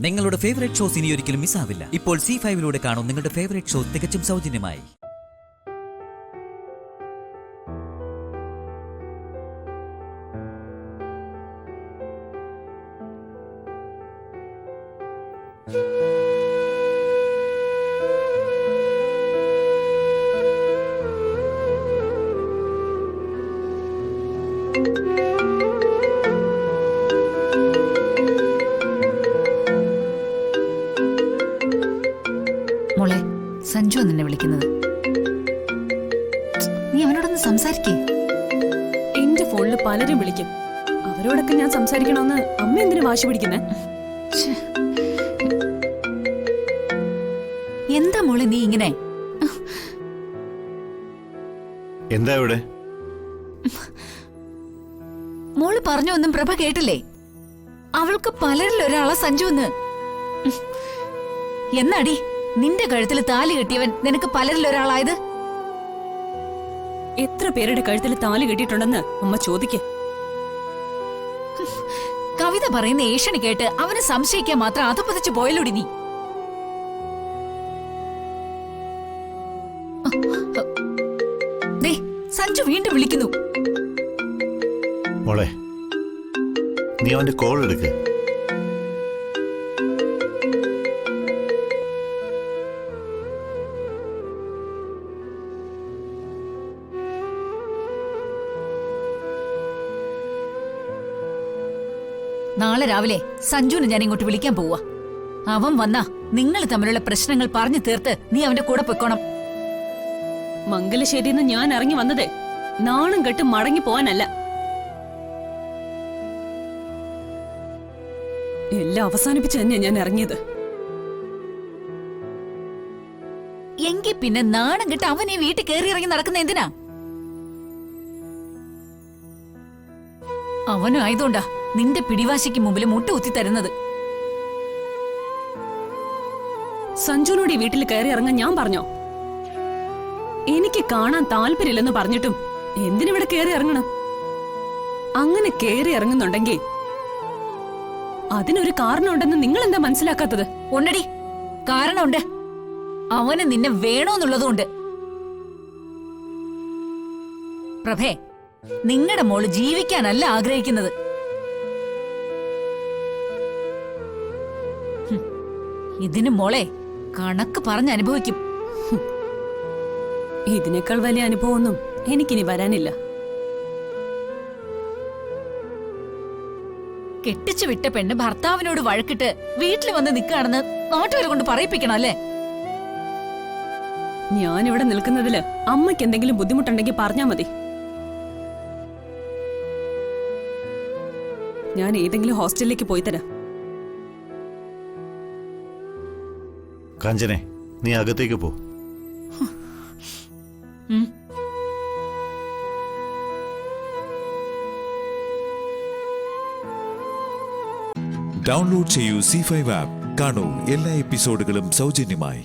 നിങ്ങളുടെ favourite shows ഇനി ഒരിക്കലും മിസ്സാവില്ല. ഇപ്പോൾ C5 കാണും നിങ്ങളുടെ ഫേവറേറ്റ് ഷോ തികച്ചും സൗജന്യമായി. മോളെ, സഞ്ജു നിന്നെ വിളിക്കുന്നത്. നീ അവനോടൊന്ന് സംസാരിക്കേ. എന്റെ ഫോണിൽ പലരും വിളിക്കും. അവരോടൊക്കെ ഞാൻ സംസാരിക്കണമെന്ന് അമ്മ എന്തിനു വാശി പിടിക്കുന്നേ? എന്താ മോളെ നീ ഇങ്ങനെ? എന്താ ഇവിടെ? മോള് പറഞ്ഞൊന്നും പ്രഭ കേട്ടില്ലേ? അവൾക്ക് പലരിൽ ഒരാളാ സഞ്ജു എന്ന്. എന്നാടി നിന്റെ കഴുത്തിൽ താലി കെട്ടിയവൻ നിനക്ക് പലരിൽ ഒരാളായത്? എത്ര പേരുടെ കഴുത്തിൽ താലി കെട്ടിയിട്ടുണ്ടെന്ന് അമ്മ ചോദിക്കേ. കവിത പറയുന്ന ഏഷണി കേട്ട് അവനെ സംശയിക്കാൻ മാത്രം അത് പതിച്ചു പോയല്ലോടി നീ. സഞ്ജു വീണ്ടും വിളിക്കുന്നു. മോളെ, നീ അവന്റെ കോൾ എടുക്ക്. നാളെ രാവിലെ സഞ്ജുവിനെ ഞാൻ ഇങ്ങോട്ട് വിളിക്കാൻ പോവാ. അവൻ വന്നാ നിങ്ങൾ തമ്മിലുള്ള പ്രശ്നങ്ങൾ പറഞ്ഞു തീർത്ത് നീ അവന്റെ കൂടെ പൊയ്ക്കോണം. മംഗലശ്ശേരിന്ന് ഞാൻ ഇറങ്ങി വന്നതേ നാണം കെട്ട് മടങ്ങി പോവാനല്ല. എല്ലാം അവസാനിപ്പിച്ച് തന്നെ ഞാൻ ഇറങ്ങിയത്. എങ്കി പിന്നെ നാണം കെട്ട് അവൻ ഈ വീട്ടിൽ കയറി ഇറങ്ങി നടക്കുന്ന എന്തിനാ? അവനും ആയതുകൊണ്ടാ നിന്റെ പിടിവാശിക്ക് മുമ്പിൽ മുട്ട കുത്തി തരുന്നത്. സഞ്ജുനോട് ഈ വീട്ടിൽ കയറി ഇറങ്ങാൻ ഞാൻ പറഞ്ഞോ? എനിക്ക് കാണാൻ താല്പര്യമില്ലെന്ന് പറഞ്ഞിട്ടും എന്തിനിവിടെ കയറി ഇറങ്ങണം? അങ്ങനെ കയറി ഇറങ്ങുന്നുണ്ടെങ്കിൽ അതിനൊരു കാരണമുണ്ടെന്ന് നിങ്ങൾ എന്താ മനസ്സിലാക്കാത്തത്? ഉണ്ടടി, കാരണമുണ്ട്. അവന് നിന്നെ വേണോന്നുള്ളതുകൊണ്ട്. പ്രഭേ, നിങ്ങളുടെ മോള് ജീവിക്കാനല്ല ആഗ്രഹിക്കുന്നത്. ഇതിന് മോളെ കണക്ക് പറഞ്ഞ് അനുഭവിക്കും. ഇതിനേക്കാൾ വലിയ അനുഭവമൊന്നും എനിക്കിനി വരാനില്ല. കെട്ടിച്ചു വിട്ട പെണ്ണ് ഭർത്താവിനോട് വഴക്കിട്ട് വീട്ടിൽ വന്ന് നിൽക്കുകയാണെന്ന് നാട്ടുകാരെ കൊണ്ട് പറയിപ്പിക്കണം അല്ലേ? ഞാനിവിടെ നിൽക്കുന്നതില് അമ്മയ്ക്ക് എന്തെങ്കിലും ബുദ്ധിമുട്ടുണ്ടെങ്കിൽ പറഞ്ഞാ മതി. ഞാൻ ഏതെങ്കിലും ഹോസ്റ്റലിലേക്ക് പോയി തരാം. കാഞ്ചനെ, നീ അകത്തേക്ക് പോ. ഡൗൺലോഡ് ചെയ്യൂ C5 ആപ്പ്. കാണൂ എല്ലാ എപ്പിസോഡുകളും സൗജന്യമായി.